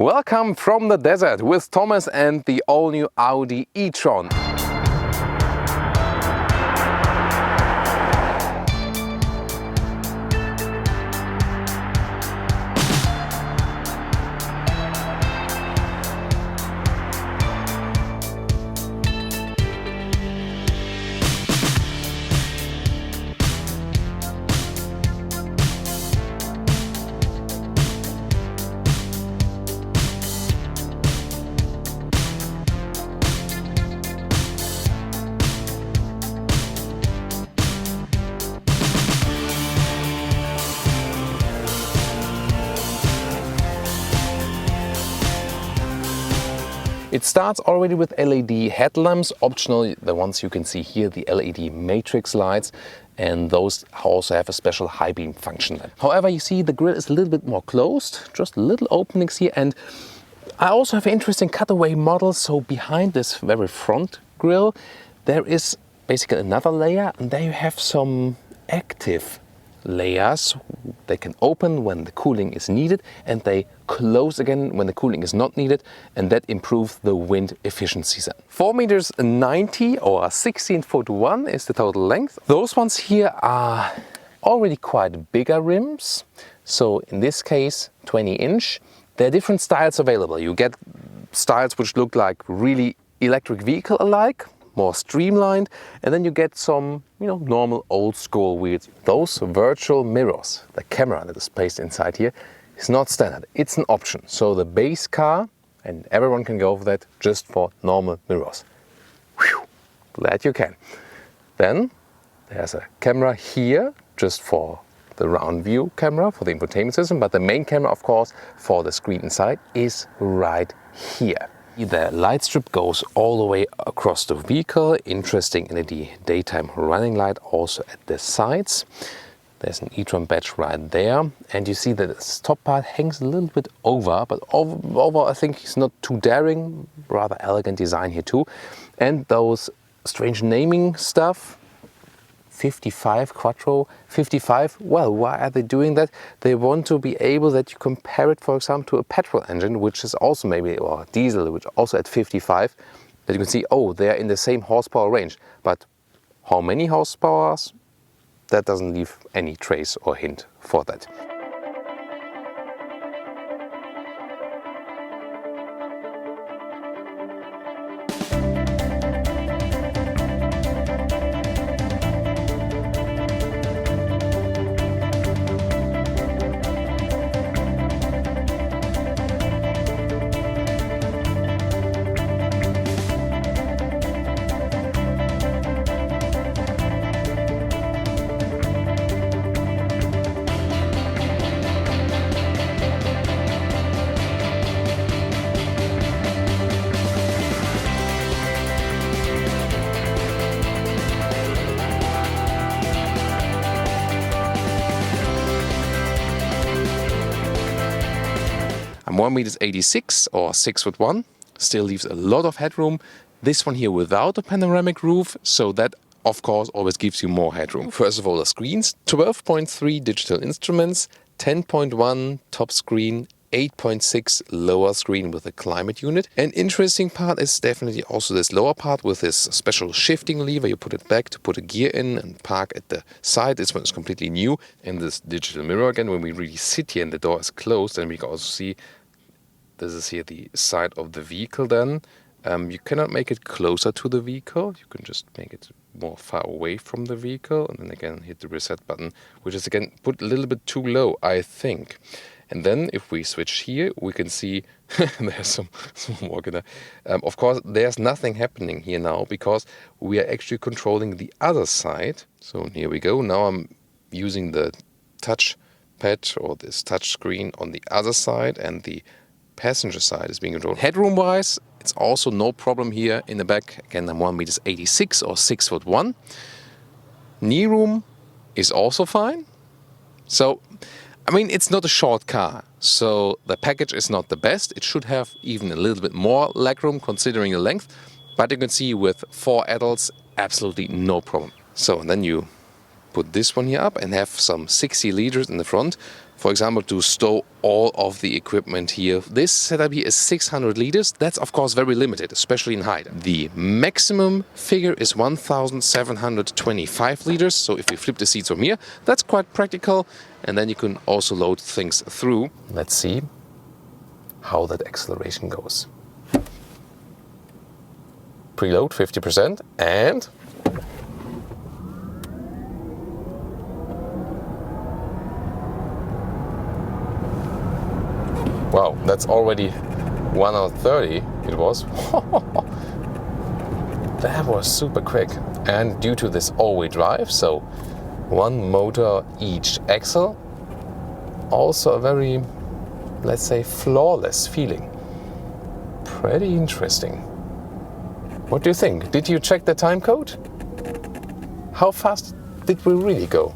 Welcome from the desert with Thomas and the all-new Audi e-tron. It starts already with LED headlamps, optional the ones you can see here, the LED matrix lights, and those also have a special high beam function. However, you see the grille is a little bit more closed, just little openings here, and I also have an interesting cutaway model. So behind this very front grille there is basically another layer, and there you have some active layers. They can open when the cooling is needed and they close again when the cooling is not needed, and that improves the wind efficiency. 4 meters 90 or 16 foot 1 is the total length. Those ones here are already quite bigger rims, so in this case 20-inch. There are different styles available. You get styles which look like really electric vehicle alike, more streamlined, and then you get some, normal old school wheels. Those virtual mirrors, the camera that is placed inside here, is not standard. It's an option. So the base car, and everyone can go for that, just for normal mirrors. Whew, glad you can. Then there's a camera here, just for the round view camera for the infotainment system, but the main camera, of course, for the screen inside is right here. The light strip goes all the way across the vehicle. Interesting LED daytime running light also at the sides. There's an e-tron badge right there, and you see that this top part hangs a little bit over, but over I think it's not too daring, rather elegant design here too. And those strange naming stuff, 55 Quattro, 55, well, why are they doing that? They want to be able that you compare it, for example, to a petrol engine, which is also maybe, or diesel, which also at 55, that you can see, oh, they're in the same horsepower range. But how many horsepower? That doesn't leave any trace or hint for that. I'm 1 meters 86 or 6 foot 1, still leaves a lot of headroom. This one here without a panoramic roof, so that of course always gives you more headroom. First of all, the screens, 12.3 digital instruments, 10.1 top screen, 8.6 lower screen with a climate unit. An interesting part is definitely also this lower part with this special shifting lever. You put it back to put a gear in and park at the side. This one is completely new. And this digital mirror again, when we really sit here and the door is closed, and we can also see this is here the side of the vehicle then. You cannot make it closer to the vehicle. You can just make it more far away from the vehicle, and then again hit the reset button, which is again put a little bit too low, I think. And then if we switch here, we can see there's some work in there. Of course, there's nothing happening here now because we are actually controlling the other side. So here we go. Now I'm using the touch pad or this touch screen on the other side, and the passenger side is being controlled. Headroom wise, it's also no problem here in the back. Again, I'm 1 meters 86 or 6 foot 1. Knee room is also fine. So, I mean, it's not a short car, so the package is not the best. It should have even a little bit more legroom considering the length, but you can see with 4 adults, absolutely no problem. So, and then you put this one here up and have some 60 liters in the front. for example, to stow all of the equipment here. This setup here is 600 liters. That's of course very limited, especially in height. The maximum figure is 1,725 liters. So if you flip the seats from here, that's quite practical. And then you can also load things through. Let's see how that acceleration goes. Preload 50% and wow, that's already 1:30 it was. That was super quick. And due to this all-wheel drive, so one motor each axle, also a very, let's say, flawless feeling. Pretty interesting. What do you think? Did you check the time code? How fast did we really go?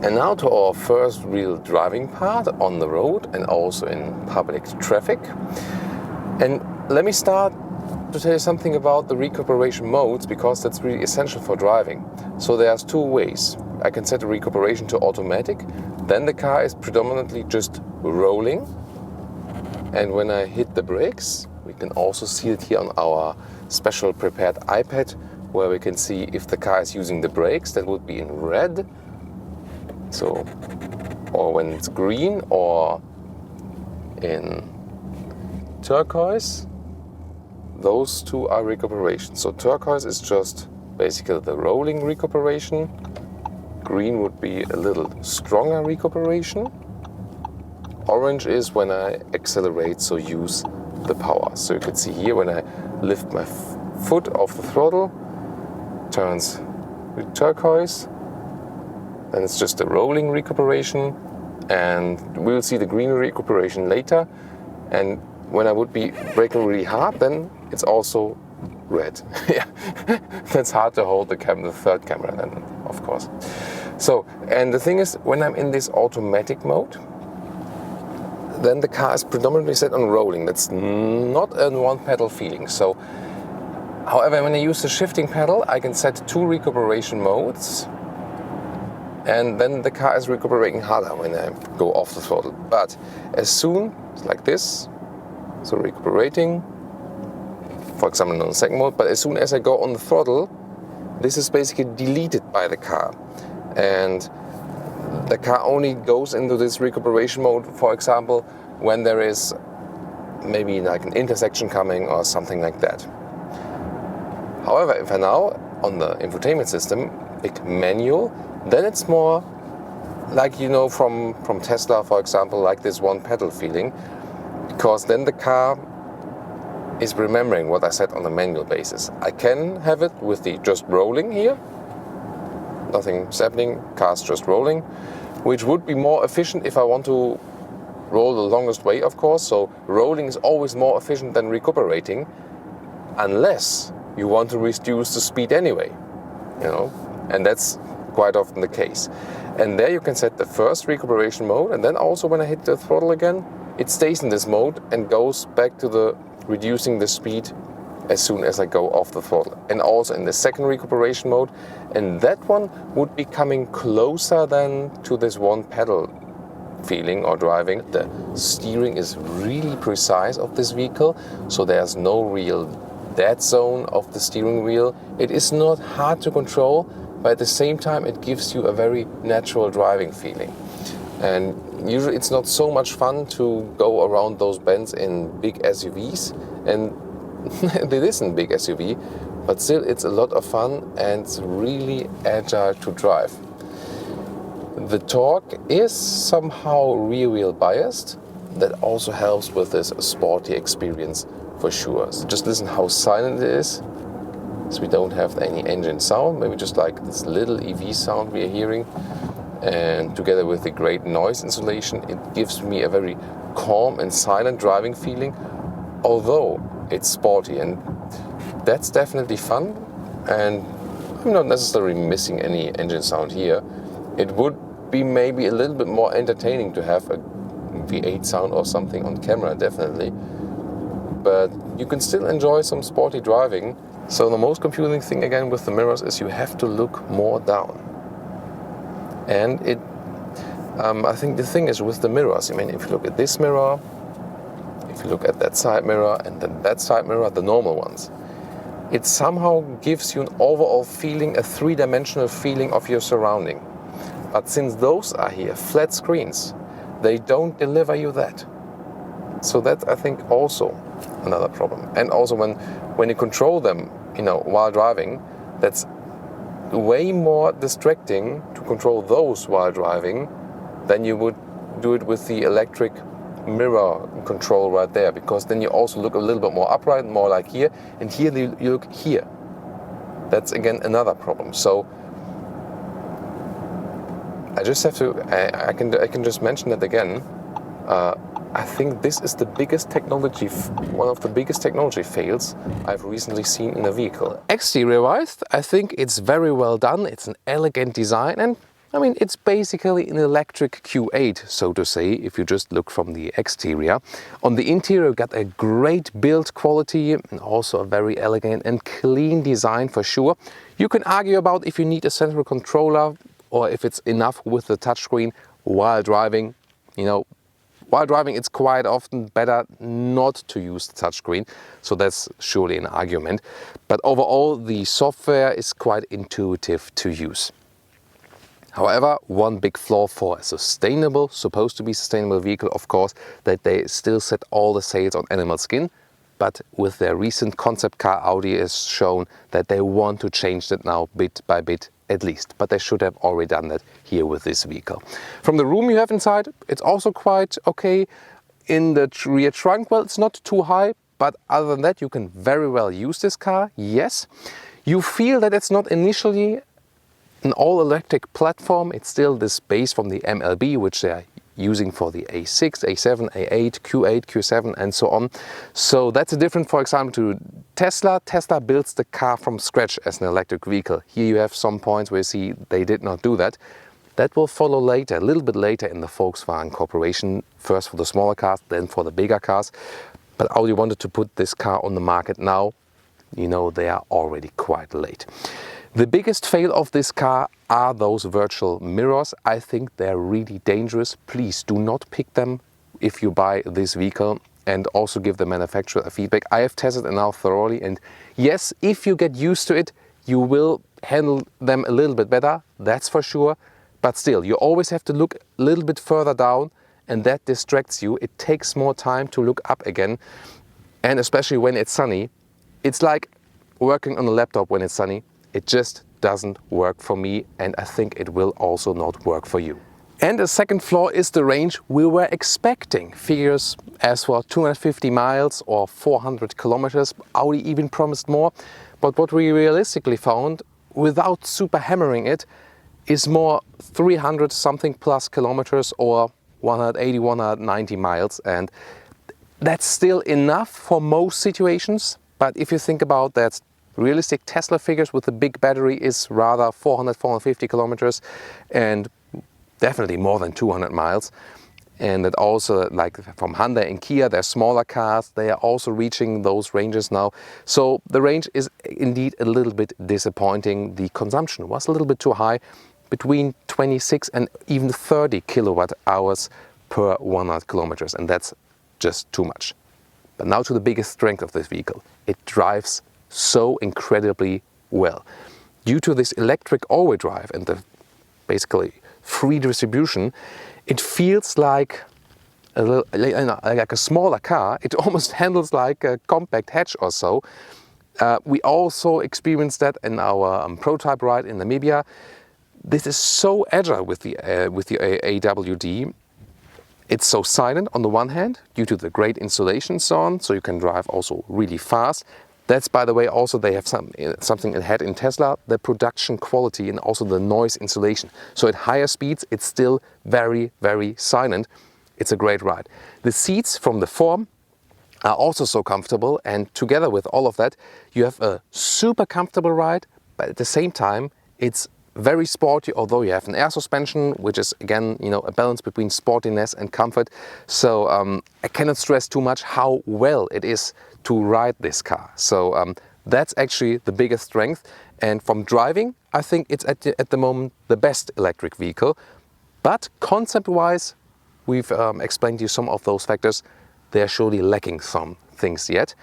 And now to our first real driving part on the road and also in public traffic. And let me start to tell you something about the recuperation modes, because that's really essential for driving. So there's two ways. I can set the recuperation to automatic, then the car is predominantly just rolling. And when I hit the brakes, we can also see it here on our special prepared iPad, where we can see if the car is using the brakes. That would be in red. So, or when it's green, or in turquoise. Those two are recuperation. So turquoise is just basically the rolling recuperation. Green would be a little stronger recuperation. Orange is when I accelerate, so use the power. So you can see here when I lift my foot off the throttle, turns turquoise. Then it's just a rolling recuperation, and we'll see the green recuperation later. And when I would be braking really hard, then it's also red. Yeah, that's hard to hold the third camera then, of course. So, and the thing is, when I'm in this automatic mode, then the car is predominantly set on rolling. That's not a one pedal feeling. So, however, when I use the shifting pedal, I can set two recuperation modes. And then the car is recuperating harder when I go off the throttle. But as soon, like this, so recuperating, for example on the second mode, but as soon as I go on the throttle, this is basically deleted by the car. And the car only goes into this recuperation mode, for example, when there is maybe like an intersection coming or something like that. However, if I now, on the infotainment system, pick manual, then it's more like, you know, from Tesla, for example, like this one pedal feeling, because then the car is remembering what I said on a manual basis. I can have it with the just rolling here, nothing's happening, car's just rolling, which would be more efficient if I want to roll the longest way, of course. So rolling is always more efficient than recuperating, unless you want to reduce the speed anyway, you know, and that's quite often the case. And there you can set the first recuperation mode, and then also when I hit the throttle again, it stays in this mode and goes back to the reducing the speed as soon as I go off the throttle. And also in the second recuperation mode, and that one would be coming closer than to this one pedal feeling or driving. The steering is really precise of this vehicle, so there's no real dead zone of the steering wheel. It is not hard to control, but at the same time it gives you a very natural driving feeling. And usually it's not so much fun to go around those bends in big SUVs, and it isn't big SUV, but still it's a lot of fun and it's really agile to drive. The torque is somehow rear wheel biased. That also helps with this sporty experience for sure. So just listen how silent it is. So we don't have any engine sound, maybe just like this little EV sound we are hearing. And together with the great noise insulation, it gives me a very calm and silent driving feeling, although it's sporty, and that's definitely fun. And I'm not necessarily missing any engine sound here. It would be maybe a little bit more entertaining to have a V8 sound or something on camera, definitely. But you can still enjoy some sporty driving So the most confusing thing again with the mirrors is you have to look more down. And I think the thing is with the mirrors, I mean, if you look at this mirror, if you look at that side mirror and then that side mirror, the normal ones, it somehow gives you an overall feeling, a three-dimensional feeling of your surrounding. But since those are here, flat screens, they don't deliver you that. So that's, I think, also another problem. And also when you control them, while driving, that's way more distracting to control those while driving than you would do it with the electric mirror control right there, because then you also look a little bit more upright, more like here, and here you look here. That's again another problem. So I just have to, I can just mention that again. I think this is the biggest technology, one of the biggest technology fails I've recently seen in a vehicle. Exterior-wise, I think it's very well done. It's an elegant design, and I mean, it's basically an electric Q8, so to say, if you just look from the exterior. On the interior, got a great build quality and also a very elegant and clean design for sure. You can argue about if you need a central controller or if it's enough with the touchscreen while driving. While driving, it's quite often better not to use the touchscreen, so that's surely an argument. But overall, the software is quite intuitive to use. However, one big flaw for a supposed to be sustainable vehicle, of course, that they still set all the sails on animal skin. But with their recent concept car, Audi has shown that they want to change that now bit by bit at least. But they should have already done that here with this vehicle. From the room you have inside, it's also quite okay. In the rear trunk, well, it's not too high, but other than that, you can very well use this car, yes. You feel that it's not initially an all-electric platform. It's still this base from the MLB, which they're using for the A6, A7, A8, Q8, Q7 and so on. So that's a different, for example, to Tesla. Tesla builds the car from scratch as an electric vehicle. Here you have some points where you see they did not do that. That will follow later, a little bit later in the Volkswagen Corporation, first for the smaller cars, then for the bigger cars. But Audi wanted to put this car on the market now. They are already quite late. The biggest fail of this car are those virtual mirrors. I think they're really dangerous. Please do not pick them if you buy this vehicle, and also give the manufacturer a feedback. I have tested it now thoroughly, and yes, if you get used to it, you will handle them a little bit better, that's for sure. But still, you always have to look a little bit further down, and that distracts you. It takes more time to look up again, and especially when it's sunny. It's like working on a laptop when it's sunny. It just doesn't work for me, and I think it will also not work for you. And the second flaw is the range we were expecting. Figures as for 250 miles or 400 kilometers. Audi even promised more, but what we realistically found, without super hammering it, is more 300 something plus kilometers or 180, 190 miles, and that's still enough for most situations. But if you think about that, realistic Tesla figures with a big battery is rather 400, 450 kilometers and definitely more than 200 miles. And that also, like from Hyundai and Kia, they're smaller cars, they are also reaching those ranges now. So the range is indeed a little bit disappointing. The consumption was a little bit too high, between 26 and even 30 kilowatt hours per 100 kilometers, and that's just too much. But now to the biggest strength of this vehicle. It drives so incredibly well. Due to this electric all-wheel drive and the basically free distribution, it feels like a smaller car. It almost handles like a compact hatch or so. We also experienced that in our prototype ride in Namibia. This is so agile with the AWD. It's so silent on the one hand, due to the great insulation and so on, so you can drive also really fast. That's, by the way, also they have something ahead in Tesla, the production quality and also the noise insulation. So at higher speeds, it's still very, very silent. It's a great ride. The seats from the form are also so comfortable, and together with all of that, you have a super comfortable ride, but at the same time, it's very sporty, although you have an air suspension, which is again, a balance between sportiness and comfort. So I cannot stress too much how well it is to ride this car. So That's actually the biggest strength. And from driving, I think it's at the moment the best electric vehicle. But concept-wise, we've explained to you some of those factors. They're surely lacking some things yet.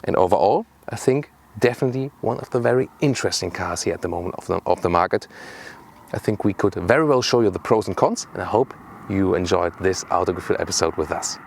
And overall, I think definitely one of the very interesting cars here at the moment of the market. I think we could very well show you the pros and cons, and I hope you enjoyed this Autogefühl episode with us.